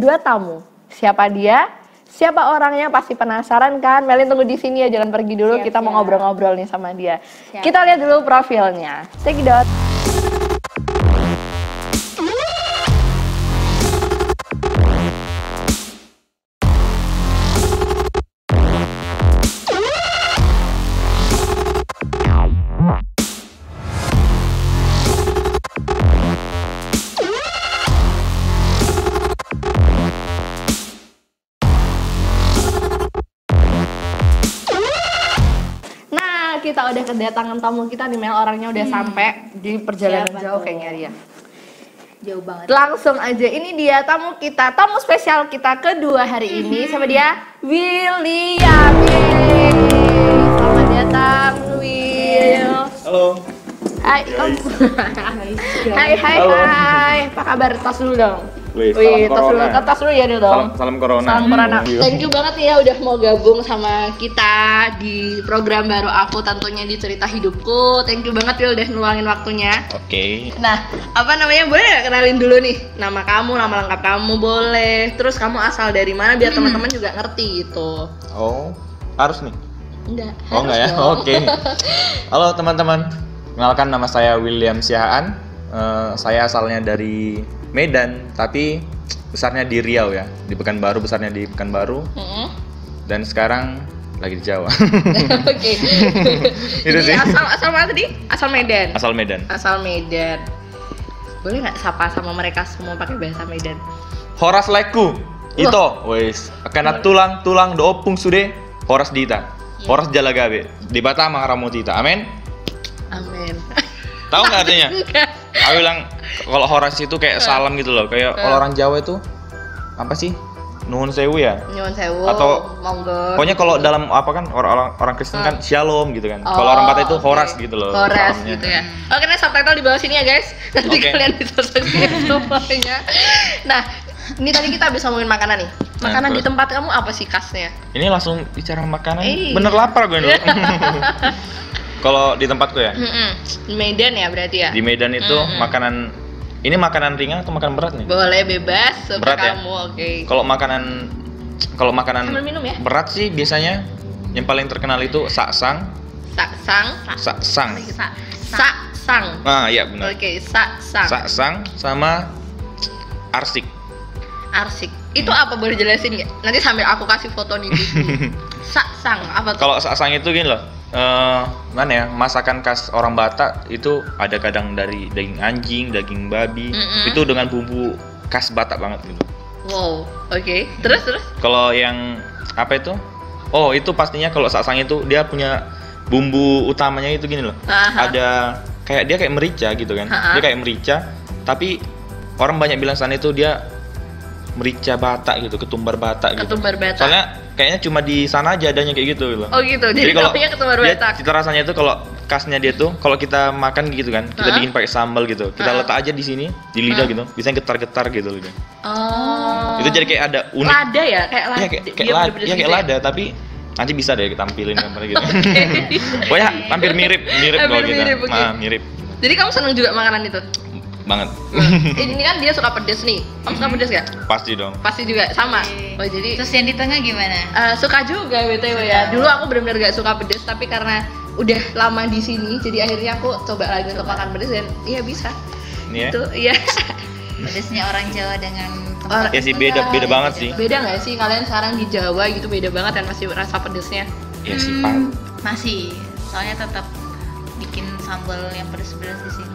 kedua tamu. Siapa dia? Siapa orangnya? Pasti penasaran kan? Melin tunggu di sini ya, jangan pergi dulu. Siap, kita mau ngobrol-ngobrol nih sama dia. Siap. Kita lihat dulu profilnya. Check it out. Kita udah kedatangan tamu kita nih, Mel. Orangnya udah sampai di perjalanan Siapa jauh tuh? kayaknya dia. Jauh banget. Langsung aja, ini dia tamu kita, tamu spesial kita kedua hari ini. Sama dia, William. Yeay. Selamat datang, Will. Halo. Hai, kamu. Hai. Apa kabar? Tas dulu dong. Wih, tas dulu ya dong. Salam corona. Salam corona. Thank you banget nih ya udah mau gabung sama kita di program baru aku, tentunya di Cerita Hidupku. Thank you banget ya udah ngeluangin waktunya. Oke. Nah, apa namanya? Boleh nggak kenalin dulu nih nama kamu, nama lengkap kamu boleh. Terus kamu asal dari mana biar teman-teman juga ngerti gitu. Oh, harus nih? Enggak. Oh, enggak ya? dong. Oke. Halo teman-teman. Kenalkan, nama saya William Siahaan. Saya asalnya dari Medan, tapi besarnya di Riau ya. Di Pekanbaru, besarnya di Pekanbaru. Dan sekarang lagi di Jawa. Oke. Itu Jadi sih. asal mana tadi? Asal Medan. Asal Medan. Asal Medan. Boleh nggak sapa sama mereka semua pakai bahasa Medan? Horas leku. Ito, wes. Karena tulang doopung sude. Horas dita. Horas jalagabe. Di Batam Ramotita. Amin. Amin. Tahu nggak artinya? Enggak. Aku bilang kalau horas itu kayak salam gitu loh. Kayak kalau orang Jawa itu apa sih? Nuhun sewu ya? Nyuwun sewu. Atau monggo. Pokoknya kalau dalam apa kan orang Kristen kan shalom gitu kan. Kalau orang Batak itu horas gitu loh. Horas salamnya. gitu ya. Oke, nah subtitle di bawah sini ya guys. Nanti Oke. kalian bisa search semuanya. Nah, ini tadi kita habis ngomongin makanan nih. Makanan di terus? tempat kamu apa sih khasnya? Ini langsung bicara makanan. Iya. Bener lapar gue dulu. Kalau di tempatku ya. Di Medan ya berarti ya? Di Medan itu makanan ini makanan ringan atau makanan berat nih? Boleh bebas suka Berat ya? kamu, oke. Kalau makanan Sambil minum ya? berat sih biasanya yang paling terkenal itu saksang. Saksang. Saksang. Saksang. Ah, iya benar. Oke, saksang. Saksang sama arsik. Arsik. Itu apa, boleh jelasin nggak? Nanti sambil aku kasih foto nih. Saksang apa tuh? Kalau saksang itu gini loh. Mana ya, masakan khas orang Batak itu ada kadang dari daging anjing, daging babi. Itu dengan bumbu khas Batak banget gitu. Wow, oke. Terus? Kalau yang apa itu? Oh, itu pastinya kalau saksang itu dia punya bumbu utamanya itu gini loh. Aha. Ada dia kayak merica gitu kan. Ha-ha. Dia kayak merica, tapi orang banyak bilang sana itu dia merica Batak gitu, ketumbar Batak gitu. Ketumbar Batak. Soalnya kayaknya cuma di sana aja adanya kayak gitu gitu. Oh gitu. Jadi kalau namanya ketumbar dia Batak. cita rasanya itu kalau khasnya dia tuh kalau kita makan gitu kan, kita Ha-ha. bikin pakai sambal gitu. Kita Ha-ha. letak aja di sini, di lidah gitu. Bisa getar-getar gitu loh. Oh. Itu jadi kayak ada unik. Lada ya, kayak lada. Iya kayak Dia kayak bener-bener lada, tapi nanti bisa deh tampilin gambarnya gitu. Oke. Pokoknya hampir mirip Hampir kalau kita. mirip, oke. Mirip Jadi kamu seneng juga makanan itu? banget. Ini kan dia suka pedes nih. Kamu suka pedes gak? Pasti dong. Pasti juga sama. Oh jadi Terus yang di tengah gimana? suka juga BTW ya. Dulu aku benar-benar gak suka pedes, tapi karena udah lama di sini, jadi akhirnya aku coba lagi untuk makan pedes dan iya bisa. Ini ya. Itu iya. Pedesnya orang Jawa dengan Orang- Ya sih beda banget sih. Beda nggak sih kalian sekarang di Jawa gitu, beda banget dan masih rasa pedesnya? Ya sih Pak. Masih, soalnya tetap bikin sambal yang pedes-pedes di sini.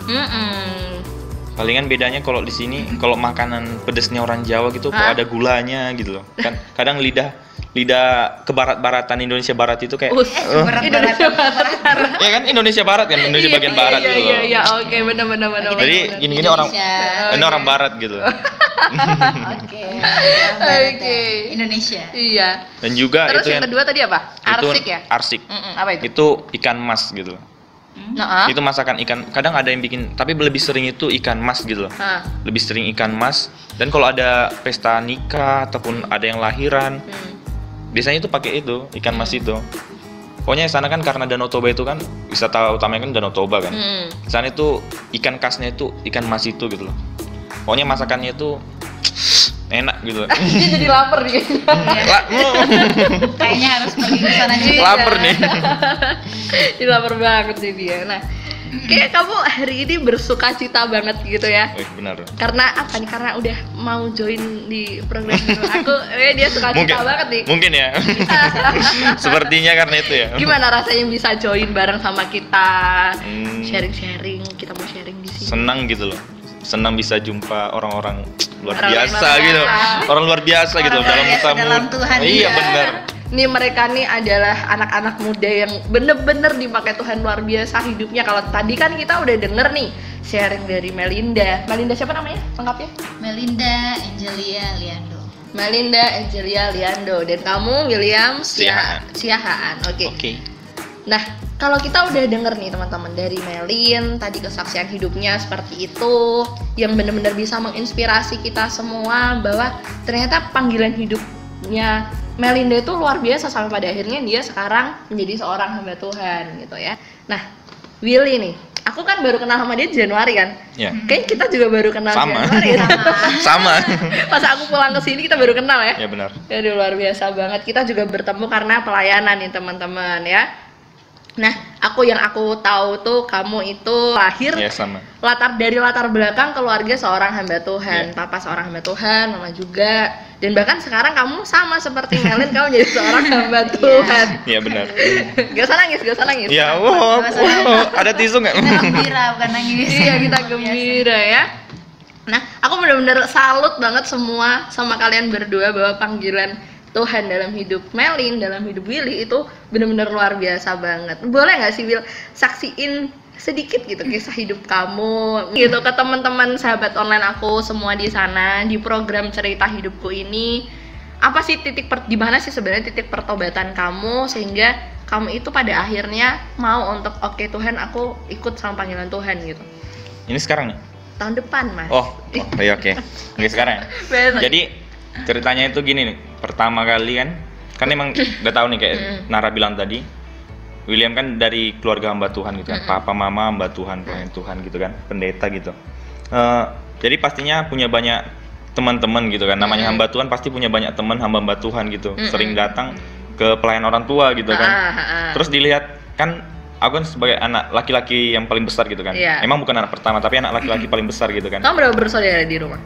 Palingan bedanya kalau di sini kalau makanan pedesnya orang Jawa gitu kok Hah? ada gulanya gitu loh. Kan kadang lidah ke barat-baratan Indonesia Barat itu kayak Indonesia Barat. ya kan Indonesia Barat kan, Indonesia bagian barat gitu loh. Iya, oke, benar. Jadi gini-gini orang ini orang barat gitu. Oke. Oke. Indonesia. Iya. Dan juga Terus itu yang kedua tadi apa? itu Arsik ya? arsik. Apa itu? Itu ikan mas gitu. Nah, Itu masakan ikan. Kadang ada yang bikin, tapi lebih sering itu ikan mas gitu loh. Lebih sering ikan mas. Dan kalau ada pesta nikah ataupun ada yang lahiran, biasanya itu pakai itu ikan mas itu. Pokoknya sana kan karena Danau Toba itu kan wisata utamanya kan Danau Toba kan. Sana itu ikan khasnya itu ikan mas itu gitu loh. Pokoknya masakannya itu enak gitu. Dia jadi lapar nih. Kayaknya harus pergi ke sana juga. Lapar nih. Jadi lapar banget sih dia. Nah, kayak kamu hari ini bersukacita banget gitu ya. Benar. Karena apa nih? Karena udah mau join di program aku. Dia sukacita banget nih. Mungkin ya. Sepertinya karena itu ya. Gimana rasanya bisa join bareng sama kita? Sharing-sharing, kita mau sharing di sini. Senang gitu loh. Senang bisa jumpa orang-orang luar biasa gitu. Orang luar biasa gitu dalam Tuhan. Iya benar. Nih mereka nih adalah anak-anak muda yang bener-bener dipakai Tuhan luar biasa hidupnya. Kalau tadi kan kita udah denger nih sharing dari Melinda. Melinda siapa namanya? Lengkapnya? Melinda Angelia Liando. Melinda Angelia Liando. Dan kamu William Siahaan. Oke. Nah, kalau kita udah denger nih teman-teman dari Melin tadi kesaksian hidupnya seperti itu, yang benar-benar bisa menginspirasi kita semua bahwa ternyata panggilan hidupnya Melinda itu luar biasa sampai pada akhirnya dia sekarang menjadi seorang hamba Tuhan gitu ya. Nah, Willy nih, aku kan baru kenal sama dia Januari kan? Iya. Kayaknya kita juga baru kenal Januari ya? Sama. Pas aku pulang ke sini kita baru kenal ya? Ya benar. Jadi luar biasa banget. Kita juga bertemu karena pelayanan nih teman-teman ya. Nah, yang aku tahu tuh kamu itu lahir sama. Dari latar belakang keluarga seorang hamba Tuhan, Papa seorang hamba Tuhan, Mama juga, dan bahkan sekarang kamu sama seperti Melin, kamu jadi seorang hamba Tuhan. Iya benar. Gak usah nangis. Ya, ada tisu nggak? Kita gembira bukan nangis. Iya, kita gembira ya. Nah, aku benar-benar salut banget semua sama kalian berdua bahwa panggilan Tuhan dalam hidup Melin, dalam hidup Willy itu benar-benar luar biasa banget. Boleh nggak sih Will saksiin sedikit gitu kisah hidup kamu gitu ke teman-teman sahabat online aku semua di sana di program cerita hidupku ini? Apa sih di mana sih sebenarnya titik pertobatan kamu sehingga kamu itu pada akhirnya mau untuk oke Tuhan aku ikut sama panggilan Tuhan gitu? Ini sekarang nih? Tahun depan Mas. Oke sekarang ya. Jadi ceritanya itu gini nih, pertama kali kan emang udah tahu nih kayak Nara bilang tadi, William kan dari keluarga hamba Tuhan gitu kan, papa mama hamba Tuhan, pelayan Tuhan gitu kan, pendeta gitu. Jadi pastinya punya banyak teman-teman gitu kan, namanya hamba Tuhan pasti punya banyak teman hamba Tuhan gitu, sering datang ke pelayan orang tua gitu kan. Terus dilihat kan, aku kan sebagai anak laki-laki yang paling besar gitu kan, emang bukan anak pertama tapi anak laki-laki paling besar gitu kan. Kamu berapa bersaudara di rumah?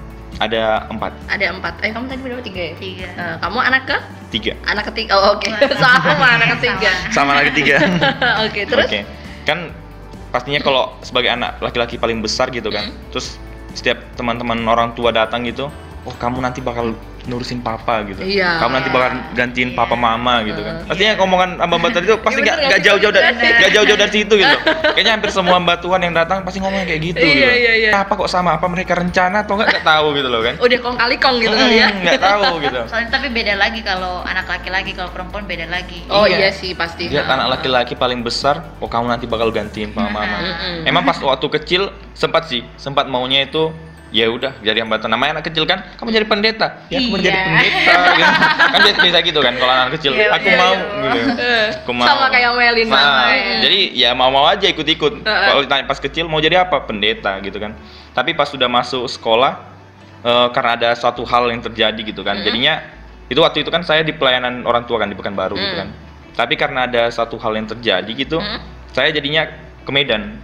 Ada 4. Ada 4. Kamu tadi berapa? 3 ya? 3. Kamu anak ke? 3. Anak ketiga. Oh, oke. Sama anak ketiga. Sama anak ketiga. Oke, terus? Kan pastinya kalau sebagai anak laki-laki paling besar gitu kan. Terus setiap teman-teman orang tua datang gitu, oh kamu nanti bakal nurusin papa gitu. Kamu nanti bakal gantiin papa mama gitu kan. Pastinya omongan mbak tadi itu pasti nggak jauh-jauh dari situ gitu. Kayaknya hampir semua mbak Tuhan yang datang pasti ngomong kayak gitu gitu. Apa kok sama? Apa mereka rencana atau nggak tahu gitu loh kan? Udah kong kali kong gitu kali ya. Nggak tahu gitu. Soalnya tapi beda lagi kalau anak laki-laki, kalau perempuan beda lagi. Oh iya sih pasti. Dia anak laki-laki paling besar, oh kamu nanti bakal gantiin papa mama. Emang pas waktu kecil sempat maunya itu ya udah jadi hamba Tuhan. Namanya anak kecil kan, kamu jadi pendeta. Ya aku menjadi pendeta gitu. Kan bisa gitu kan kalau anak kecil. Aku mau gitu. Aku mau. Sama kayak Melin. Jadi ya mau aja ikut-ikut. Kalau ditanya pas kecil mau jadi apa? Pendeta gitu kan. Tapi pas sudah masuk sekolah karena ada suatu hal yang terjadi gitu kan. Jadinya itu waktu itu kan saya di pelayanan orang tua kan di Pekanbaru gitu kan. Tapi karena ada satu hal yang terjadi gitu, saya jadinya ke Medan.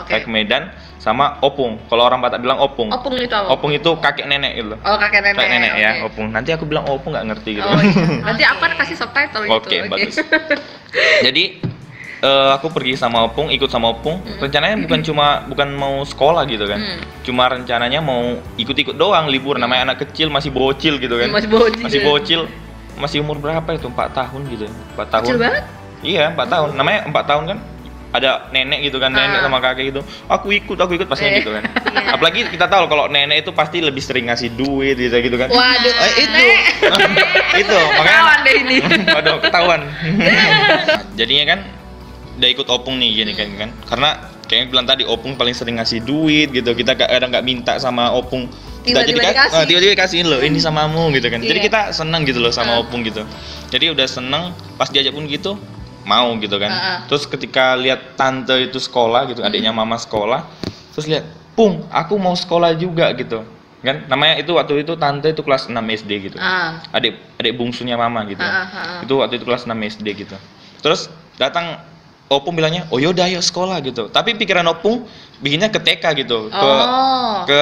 Saya ke Medan sama opung. Kalau orang Batak bilang opung. Opung itu apa? Opung itu kakek nenek gitu. Oh, kakek nenek. Kakek nenek ya, opung. Nanti aku bilang opung nggak ngerti gitu. Oh, iya. Nanti aku kan kasih subtitle gitu. Oke, bagus. Jadi aku pergi sama opung, ikut sama opung. Rencananya bukan mau sekolah gitu kan. Cuma rencananya mau ikut-ikut doang libur. Namanya anak kecil masih bocil gitu kan. Masih bocil. Masih umur berapa itu? 4 tahun gitu. 4 tahun. Kecil banget? Iya, 4 tahun. Namanya 4 tahun kan. Ada nenek gitu kan, nenek sama kakek gitu. Aku ikut pastinya gitu kan. Apalagi kita tahu kalau nenek itu pasti lebih sering ngasih duit gitu kan. Waduh, itu makanya ketahuan deh ini. Waduh, ketahuan. Jadinya kan udah ikut opung nih gini kan. Karena kayaknya bilang tadi opung paling sering ngasih duit gitu. Kita kadang nggak minta sama opung. Tiba-tiba dikasihin loh, ini samamu gitu kan. Jadi kita seneng gitu loh sama opung gitu. Jadi udah seneng pas diajak pun gitu. Mau gitu kan. Terus ketika lihat tante itu sekolah gitu, adiknya mama sekolah, terus lihat, "Pung, aku mau sekolah juga" gitu. kan namanya itu waktu itu tante itu kelas 6 SD gitu. Adik bungsunya mama gitu. Itu waktu itu kelas 6 SD gitu. Terus datang Opung bilangnya, "Oh yaudah ayo sekolah" gitu. Tapi pikiran Opung bikinnya ke TK gitu. Ke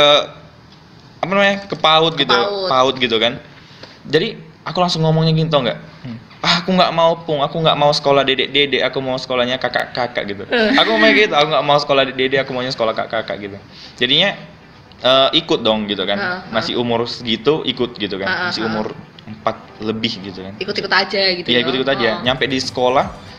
apa namanya? Ke PAUD gitu. PAUD gitu kan. Jadi aku langsung ngomongnya gini, tau nggak? Aku nggak mau Pung, aku nggak mau sekolah dedek, aku mau sekolahnya kakak gitu. Aku mau gitu, aku nggak mau sekolah dedek, aku maunya sekolah kakak gitu. Jadinya ikut dong gitu kan. Masih umur segitu ikut gitu kan. Masih umur 4 lebih gitu kan. Ikut-ikut aja gitu. Iya, ikut-ikut aja. Nyampe di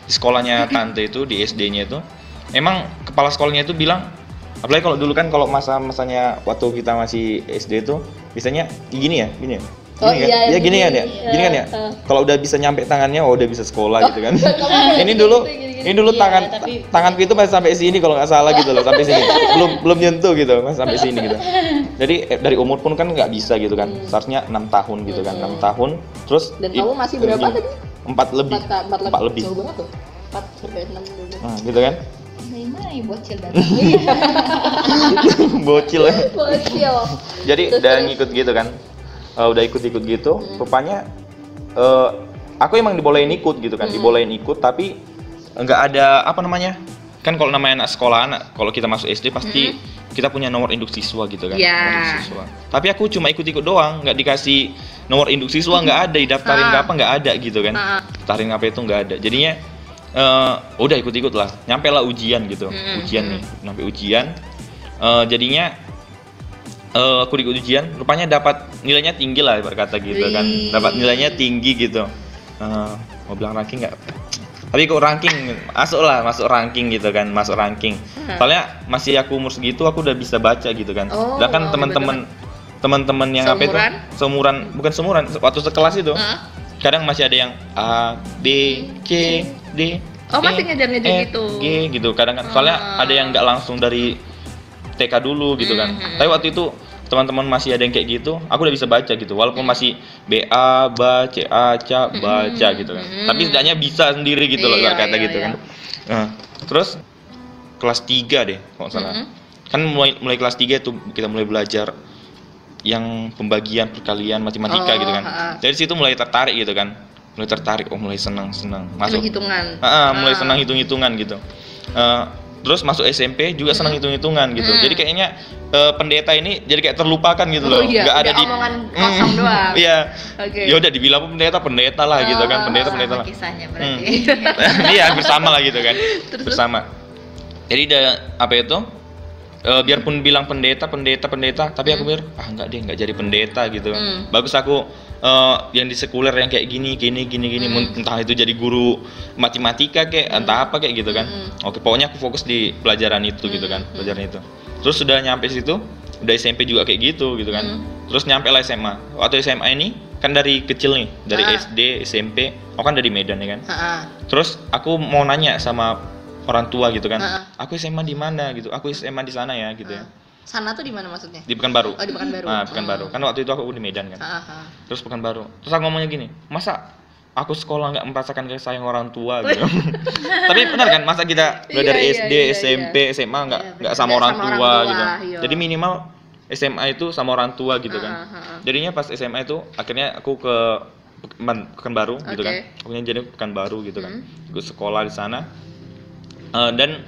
sekolahnya tante itu, di SD-nya itu, emang kepala sekolahnya itu bilang, apalagi kalau dulu kan kalau masanya waktu kita masih SD itu biasanya gini ya. Gini kan ya. Kalau udah bisa nyampe tangannya, udah bisa sekolah gitu kan. Ini dulu tanganku itu masih sampai sini kalau nggak salah gitu loh, sampai sini. Belum nyentuh gitu, masih sampai sini gitu. Jadi dari umur pun kan nggak bisa gitu kan. Seharusnya 6 tahun gitu kan, 6 tahun. Terus dan kamu masih berapa tadi? 4 lebih. 4 lebih. Jauh banget tuh. 4 sampai 6 dulu. Nah, gitu kan. Gimana ya bocil dan Bocil ya. Bocil. Jadi udah ngikut gitu kan. Udah ikut-ikut gitu, rupanya aku emang dibolehin ikut gitu kan, dibolehin ikut tapi nggak ada apa namanya, kan kalau namanya anak sekolah, kalau kita masuk SD pasti kita punya nomor induk siswa gitu kan, nomor induk siswa. Tapi aku cuma ikut-ikut doang, nggak dikasih nomor induk siswa, nggak ada, didaftarin ke apa nggak ada gitu kan, daftarin apa itu nggak ada. Jadinya udah ikut-ikut lah, nyampe lah ujian gitu, ujian nih, sampai ujian, jadinya aku ikut ujian, rupanya dapat nilainya tinggi lah berkata gitu kan, dapat nilainya tinggi gitu. Mau bilang ranking nggak? Tapi kok ranking, masuk ranking gitu kan, masuk ranking. Soalnya masih aku umur segitu, aku udah bisa baca gitu kan. Dan kan teman-teman yang apa itu, bukan seumuran, waktu sekelas itu, kadang masih ada yang A, B, C, D. Masih ngejar-ngejar gitu. G gitu, kadang kan. Soalnya ada yang nggak langsung dari TK dulu gitu kan. Tapi waktu itu teman-teman masih ada yang kayak gitu, aku udah bisa baca gitu. Walaupun masih BA, BA, CA, CA, baca gitu kan. Tapi setidaknya bisa sendiri gitu loh, kata gitu kan. Nah, terus kelas 3 deh kalau nggak salah. Kan mulai kelas 3 tuh kita mulai belajar yang pembagian, perkalian, matematika gitu kan. Dari situ mulai tertarik gitu kan. Mulai senang masuk hitungan. Mulai senang hitung-hitungan gitu. Terus masuk SMP juga senang hitung-hitungan gitu. Jadi kayaknya pendeta ini jadi kayak terlupakan gitu loh. Nggak ada di omongan kosong doang. Iya. Ya udah dibilang pendeta lah gitu kan, pendeta lah. Kisahnya berarti. Iya, bersama lah gitu kan. Bersama. Jadi apa itu? Biarpun bilang pendeta, tapi aku pikir enggak deh, enggak jadi pendeta gitu. Bagus aku yang di sekuler yang kayak gini, entah itu jadi guru matematika kayak entah apa kayak gitu kan. Oke, pokoknya aku fokus di pelajaran itu gitu kan, pelajaran itu. Terus sudah nyampe situ, udah SMP juga kayak gitu kan. Terus nyampe lah SMA. Waktu SMA ini kan dari kecil nih, dari SD, SMP, aku kan dari Medan ya kan. Terus aku mau nanya sama orang tua gitu kan. Aku SMA di mana gitu. Aku SMA di sana ya gitu ya. Sana tuh di mana maksudnya? Di Pekanbaru. Oh, di Pekanbaru. Nah, Pekanbaru. Kan waktu itu aku di Medan kan. Terus Pekanbaru. Terus aku ngomongnya gini, masa aku sekolah nggak merasakan kasih sayang orang tua gitu. Tapi benar kan, masa kita udah dari SD, SMP, SMA nggak sama orang tua gitu. Jadi minimal SMA itu sama orang tua gitu kan. Jadinya pas SMA itu akhirnya aku ke Pekanbaru gitu kan. Aku jadi Pekanbaru gitu kan. Ikut sekolah di sana. Dan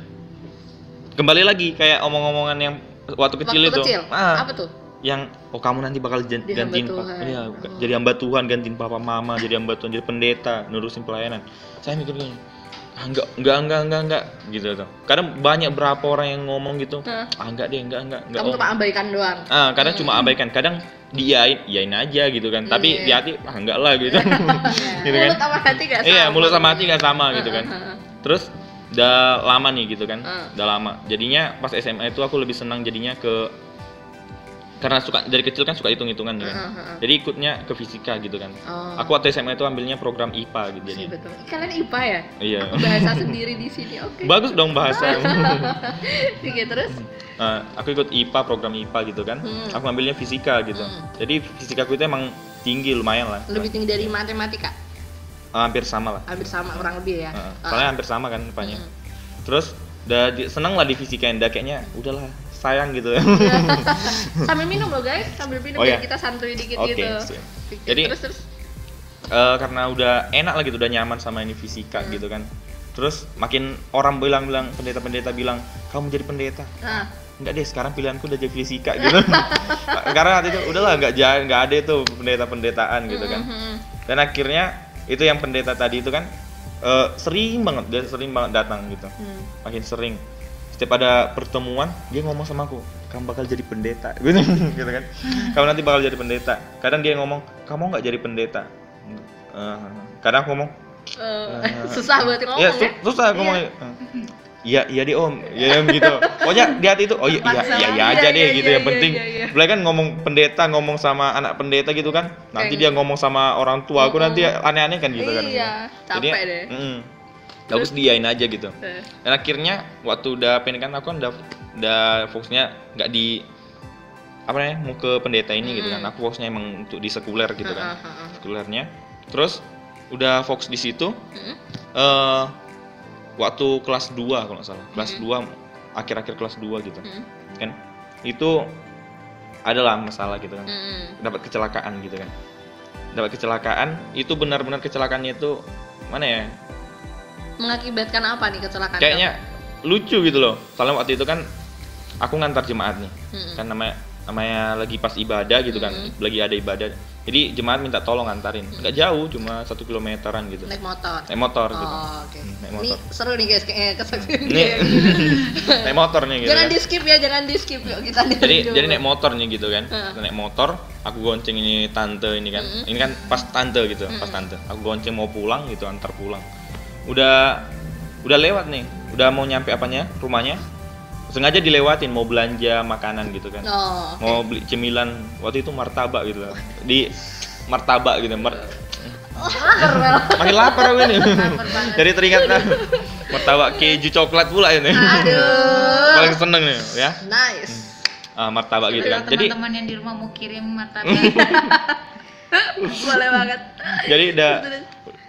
kembali lagi kayak omong-omongan yang waktu kecil itu. Apa tuh? Yang kamu nanti bakal gantiin jadi hamba Tuhan, gantiin papa mama, jadi hamba Tuhan, jadi pendeta, nurusin pelayanan. Saya mikir gini, enggak gitu tuh. Kadang banyak berapa orang yang ngomong gitu. Enggak deh, enggak. Kamu cuma abaikan doang. Kadang cuma abaikan, kadang diiyain aja gitu kan. Tapi di hati enggak lah gitu. Gitu kan. Mulut sama hati enggak sama. Iya, mulut sama hati enggak sama gitu kan. Terus udah lama nih gitu kan. Udah lama. Jadinya pas SMA itu aku lebih senang jadinya karena suka dari kecil kan suka hitung-hitungan kan. Jadi ikutnya ke fisika gitu kan. Aku waktu SMA itu ambilnya program IPA gitu jadi. Betul. Kalian IPA ya? Iya. Bahasa sendiri di sini. Oke. Bagus dong bahasa. Oke, terus? Aku ikut IPA, program IPA gitu kan. Aku ambilnya fisika gitu. Jadi fisikaku itu emang tinggi lumayan lah. Lebih tinggi dari matematika? Hampir sama lah. Hampir sama kurang lebih ya. Soalnya hampir sama kan rupanya. Terus udah seneng lah di fisika, kayaknya udahlah sayang gitu. Sambil minum loh guys, sambil minum biar kita santuy dikit gitu. Jadi terus karena udah enak lah gitu, udah nyaman sama ini fisika gitu kan. Terus makin orang bilang pendeta-pendeta bilang kamu jadi pendeta. Enggak deh, sekarang pilihanku udah jadi fisika gitu. Karena waktu itu udahlah nggak ada itu pendeta-pendetaan gitu kan. Dan akhirnya itu yang pendeta tadi itu kan sering banget datang gitu. Makin sering. Setiap ada pertemuan dia ngomong sama aku, kamu bakal jadi pendeta gitu, gitu kan. Kamu nanti bakal jadi pendeta. Kadang dia ngomong, kamu nggak jadi pendeta. Kadang aku ngomong susah buat ngomong ya. Susah ngomong. Iya deh om, ya begitu. Pokoknya di hati itu, oh iya aja deh gitu. Yang penting, mulai kan ngomong pendeta, ngomong sama anak pendeta gitu kan. Nanti dia ngomong sama orang tua aku nanti aneh-aneh kan gitu kan. Iya, capek deh. Bagus diain aja gitu. Dan akhirnya waktu udah pengen kan aku kan udah fokusnya nggak di apa namanya mau ke pendeta ini gitu kan. Aku fokusnya emang untuk di sekuler gitu kan. Sekulernya. Terus udah fokus di situ. Waktu kelas 2 kalau nggak salah. Kelas 2 akhir-akhir kelas 2 gitu. Kan itu adalah masalah gitu kan. Dapat kecelakaan gitu kan. Dapat kecelakaan, itu benar-benar kecelakaannya itu mana ya? Mengakibatkan apa nih kecelakaan? Kayaknya lucu gitu loh. Soalnya waktu itu kan aku ngantar jemaat nih. Kan namanya lagi pas ibadah gitu kan. Lagi ada ibadah. Jadi jemaat minta tolong ngantarin. Enggak jauh, cuma 1 kilometeran gitu. Naik motor. Naik motor gitu. Oke. Naik motor. Ini seru nih guys kayaknya kesaksian. Naik motor nih gitu. Jangan kan. di-skip ya, jangan di-skip yuk kita. Jadi naik motor nih gitu kan. Naik motor, aku gonceng ini tante ini kan. Ini kan pas tante gitu, pas tante. Aku gonceng mau pulang gitu, antar pulang. Udah lewat nih, udah mau nyampe rumahnya, sengaja dilewatin mau belanja makanan gitu kan. Mau beli cemilan, waktu itu martabak gitu lah. Di martabak gitu. Makin lapar aku ini. Jadi teringat martabak keju coklat pula ini. Aduh. Paling seneng nih ya. Nice. Martabak gitu kan. Jadi teman-teman yang di rumah mau kirim martabak. Boleh banget. Jadi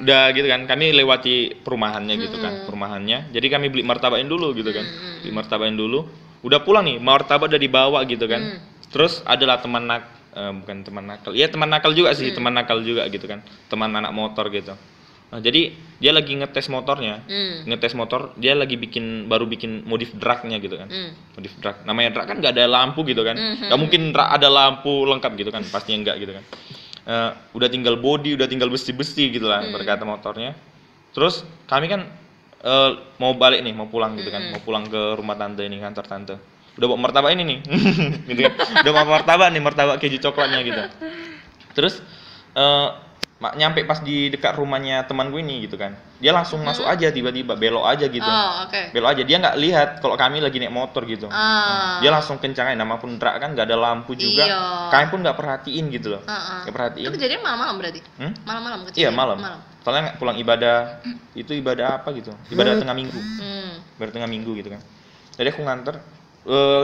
udah gitu kan, kami lewati perumahannya gitu kan, perumahannya. Jadi kami beli martabakin dulu gitu kan. Beli martabakin dulu. Udah pulang nih, martabak udah dibawa gitu kan. Terus adalah bukan teman nakal. Ya teman nakal juga sih, teman nakal juga gitu kan. Teman anak motor gitu. Nah, jadi dia lagi ngetes motornya. Ngetes motor, dia lagi baru bikin modif dragnya gitu kan. Modif drag. Namanya drag kan enggak ada lampu gitu kan. Enggak mungkin ada lampu lengkap gitu kan, pastinya enggak gitu kan. Udah tinggal body, udah tinggal besi-besi gitu lah berkata motornya. Terus kami kan mau balik nih, mau pulang gitu kan, mau pulang ke rumah tante ini, kantor tante. Udah bawa martabak ini nih, gitu kan. Udah bawa martabak keju coklatnya gitu. Terus nyampe pas di dekat rumahnya teman gue ini gitu kan, dia langsung masuk aja tiba-tiba belok aja gitu. Belok aja, dia nggak lihat kalau kami lagi naik motor gitu. Dia langsung kencang aja, nama pun truk kan nggak ada lampu juga. Kami pun nggak perhatiin gitu loh. Nggak perhatiin. Itu kejadian malam-malam berarti? Malam-malam kejadian? Iya malam. Soalnya pulang ibadah, itu ibadah apa gitu? Ibadah tengah minggu. Ibadah tengah minggu gitu kan. Jadi aku nganter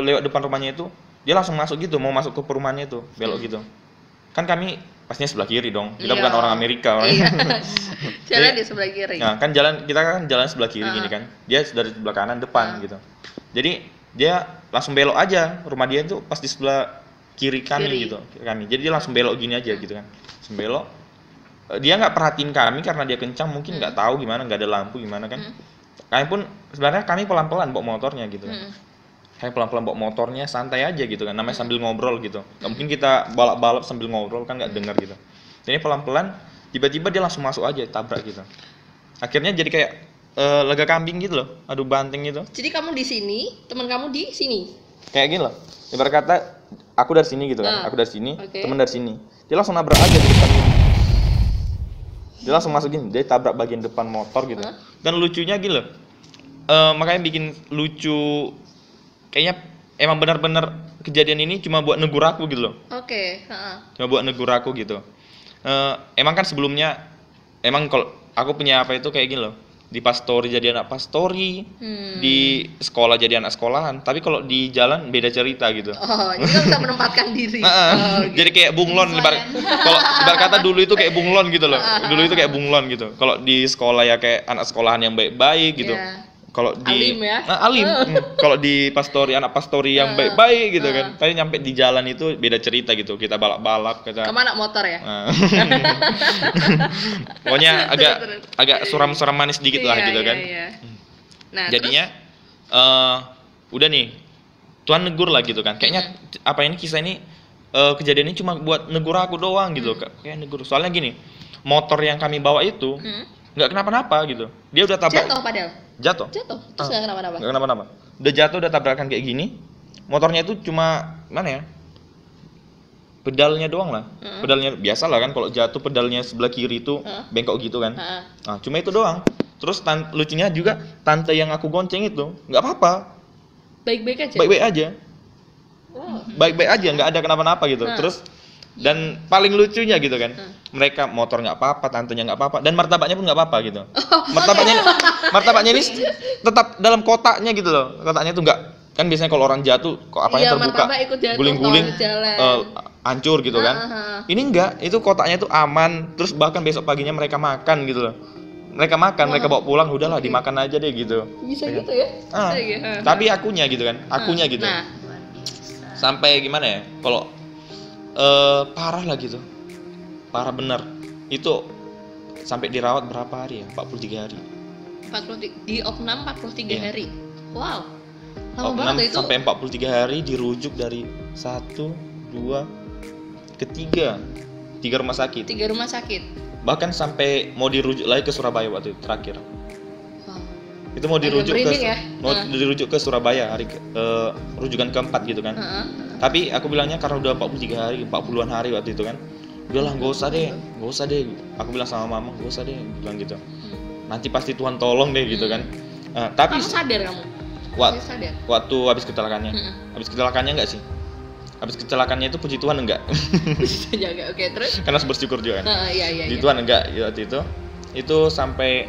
lewat depan rumahnya itu, dia langsung masuk gitu, mau masuk ke perumahannya itu, belok gitu. Kan kami pastinya sebelah kiri dong. Kita bukan orang Amerika orang. Jalan di sebelah kiri. Nah, kan kita kan jalan sebelah kiri gini kan. Dia dari sebelah kanan depan gitu. Jadi dia langsung belok aja. Rumah dia itu pas di sebelah kiri kami gitu. Kami. Jadi dia langsung belok gini aja gitu kan. Langsung belok. Dia nggak perhatiin kami karena dia kencang, mungkin nggak tahu gimana, nggak ada lampu gimana kan. Kami pun sebenarnya kami pelan-pelan bawa motornya gitu kan. Kayak pelan-pelan bawa motornya santai aja gitu kan, namanya sambil ngobrol gitu. Gak mungkin kita balap-balap sambil ngobrol kan, nggak dengar gitu. Jadi pelan-pelan tiba-tiba dia langsung masuk aja tabrak gitu. Akhirnya jadi kayak lega kambing gitu loh, adu banting gitu. Jadi kamu di sini, teman kamu di sini. Kayak gini loh. Ibarat kata aku dari sini gitu kan, aku dari sini, teman dari sini. Dia langsung nabrak aja di depan gini. Dia langsung masuk gini, dia tabrak bagian depan motor gitu. Dan lucunya gini loh. Makanya bikin lucu, kayaknya emang benar-benar kejadian ini cuma buat negur aku gitu loh. Cuma buat negur aku gitu. Emang kan sebelumnya, emang kalau aku punya apa itu kayak gini loh. Di pastori jadi anak pastori, di sekolah jadi anak sekolahan. Tapi kalau di jalan beda cerita gitu. Jadi kan bisa menempatkan diri. Jadi kayak bunglon. Kalau ibarat kata dulu itu kayak bunglon gitu loh. Dulu itu kayak bunglon gitu. Kalau di sekolah ya kayak anak sekolahan yang baik-baik gitu. kalau di Alim ya? Alim. Kalau di pastori, anak pastori yang baik-baik gitu kan. Tapi nyampe di jalan itu beda cerita gitu. Kita balap-balap kita. Kamu anak motor ya? Pokoknya agak suram-suram manis dikit lah gitu kan. Iya. Nah, jadinya udah nih Tuhan negur lah gitu kan. Kayaknya apa ini kisah ini kejadian ini cuma buat negur aku doang gitu. Kayak negur. Soalnya gini, motor yang kami bawa itu nggak kenapa-napa gitu. Dia udah tabrak. Jatuh padahal. Jatuh. Terus nggak kenapa-napa. Nggak kenapa-napa. Udah jatuh, udah tabrakan kayak gini. Motornya itu cuma mana ya? Pedalnya doang lah. Pedalnya biasa lah kan kalau jatuh pedalnya sebelah kiri itu bengkok gitu kan. Nah, cuma itu doang. Terus lucunya juga tante yang aku gonceng itu nggak apa-apa. Baik-baik aja. Baik-baik aja. Wow. Baik-baik aja, nggak ada kenapa-napa gitu. Terus dan paling lucunya gitu kan, mereka motor nggak apa-apa, tantenya nggak apa-apa, dan martabaknya pun nggak apa-apa gitu. Martabaknya ini tetap dalam kotaknya gitu loh. Kotaknya tuh nggak, kan biasanya kalau orang jatuh, kok apanya terbuka, guling-guling, hancur gitu kan. Ini enggak, itu kotaknya tuh aman. Terus bahkan besok paginya mereka makan gitu loh. Mereka makan, mereka bawa pulang, udahlah dimakan aja deh gitu. Bisa gitu ya? Tapi akunya gitu kan, gitu. Luar biasa. Sampai gimana ya? Kalau parah lah gitu, parah bener. Itu sampai dirawat berapa hari ya? 43 hari. 43 di Oknam 43 hari. Wow. Lama Oknam banget itu. sampai 43 hari dirujuk dari 1, 2, ke 3 rumah sakit. 3 rumah sakit. Bahkan sampai mau dirujuk lagi ke Surabaya waktu itu terakhir. Wow. Itu mau dirujuk dirujuk ke Surabaya hari rujukan keempat gitu kan. Tapi aku bilangnya karena udah 43 hari, 40-an hari waktu itu kan. Udahlah enggak usah deh. Aku bilang sama mama, enggak usah deh, bilang gitu. Nanti pasti Tuhan tolong deh gitu kan. Tapi kamu sadar kamu? Sadar. Waktu habis kecelakaannya. Habis kecelakaannya enggak sih? Habis kecelakaannya itu puji Tuhan enggak. Jaga, oke, terus? Karena harus bersyukur juga kan. Iya. Puji Tuhan enggak waktu itu. Itu sampai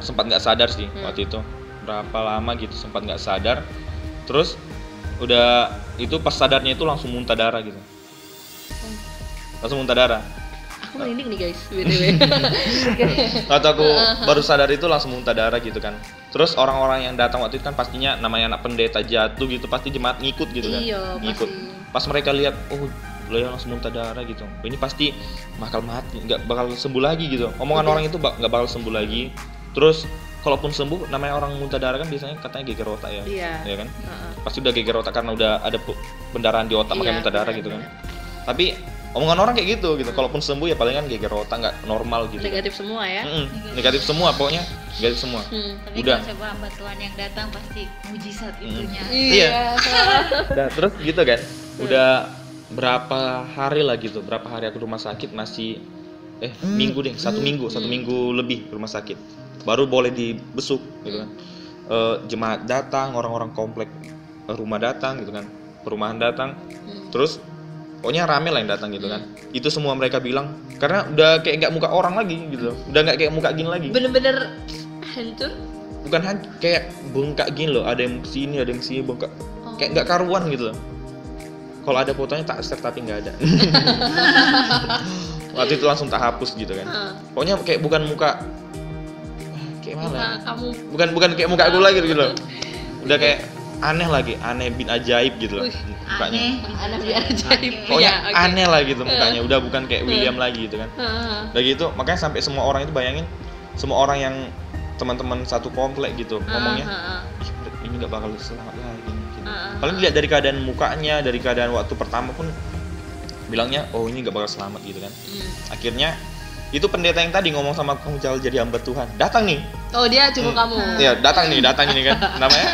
sempat nggak sadar sih waktu itu. Berapa lama gitu sempat nggak sadar. Terus udah itu pas sadarnya itu langsung muntah darah gitu. Langsung muntah darah. Aku merinding nih guys, BTW. Waktu aku baru sadar itu langsung muntah darah gitu kan. Terus orang-orang yang datang waktu itu kan pastinya namanya anak pendeta jatuh gitu, pasti jemaat ngikut gitu kan. Iya, ngikut. Pas mereka lihat, oh beliau langsung muntah darah gitu. Ini pasti bakal mati, nggak bakal sembuh lagi gitu. Omongan orang itu nggak bakal sembuh lagi. Terus kalaupun sembuh, namanya orang muntah darah kan biasanya katanya geger otak ya. Iya kan? Pasti udah geger otak karena udah ada pendarahan di otak makanya muntah darah gitu kan. Tapi omongan orang kayak gitu. Kalaupun sembuh ya palingan geger otak nggak normal gitu. Negatif semua ya. Negatif semua pokoknya, negatif semua. Tapi udah. kalau coba hamba Tuhan yang datang pasti mujizat itunya. Iya. Nah, terus gitu kan. Udah berapa hari lah gitu. Berapa hari aku rumah sakit masih minggu deh, satu minggu lebih rumah sakit. Baru boleh dibesuk gitu kan. Jemaat datang, orang-orang komplek rumah datang gitu kan. Perumahan datang. Terus pokoknya rame lah yang datang gitu kan. Itu semua mereka bilang karena udah kayak nggak muka orang lagi gitu. Udah nggak kayak muka gini lagi. Bener-bener hancur? Bukan hancur, kayak bengkak gini loh. Ada yang sini, ada yang sini bengkak. Kayak nggak karuan gitu loh. Kalau ada fotonya tak share tapi nggak ada. Waktu itu langsung tak hapus gitu kan. Pokoknya kayak bukan muka kayak mana? Bukan kayak muka aku lagi gitu loh. Udah kayak aneh bin ajaib gitu loh mukanya. Aneh bin ajaib. Pokoknya aneh lah gitu mukanya. Udah bukan kayak William lagi gitu kan. Udah gitu makanya sampai semua orang itu bayangin, semua orang yang teman-teman satu komplek gitu ngomongnya, ini nggak bakal selamat lagi gitu. Paling dilihat dari keadaan mukanya, dari keadaan waktu pertama pun bilangnya oh ini nggak bakal selamat gitu kan. Akhirnya itu pendeta yang tadi ngomong sama kamu jangan jadi hamba Tuhan datang nih. Oh dia cuma kamu. Iya datang ini kan. Namanya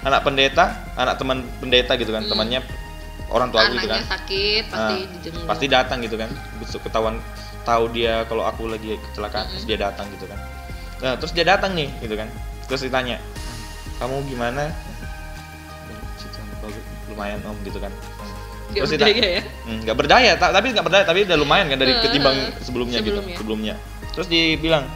anak pendeta, anak teman pendeta gitu kan. Temannya orang tua aku gitu kan. Anaknya sakit pasti dijenguk. Pasti datang gitu kan. Besok ketahuan tahu dia kalau aku lagi kecelakaan, terus dia datang gitu kan. Nah terus dia datang nih gitu kan. Terus ditanya kamu gimana? Lumayan om gitu kan. Gak berdaya ya? Gak berdaya, tapi udah lumayan kan dari ketimbang sebelumnya. Terus dibilang,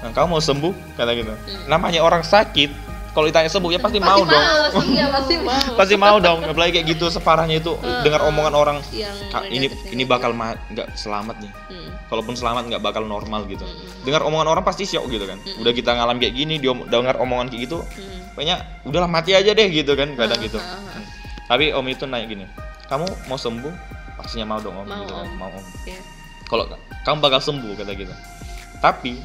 nah, kamu mau sembuh? Kata gitu. Namanya orang sakit, kalau ditanya sembuh ya pasti mau dong. Iya, pasti mau. Pasti mau dong, apalagi kayak gitu separahnya itu dengar omongan orang ini bakal nggak selamat nih. Kalaupun selamat nggak bakal normal gitu. Dengar omongan orang pasti syok gitu kan. Udah kita ngalamin kayak gini, dia dengar omongan kayak gitu, kayaknya udahlah mati aja deh gitu kan, kadang gitu. Tapi om itu nanya gini, kamu mau sembuh? Pastinya mau dong om, gitu kan, mau om. Kalau kamu bakal sembuh kata gitu. Tapi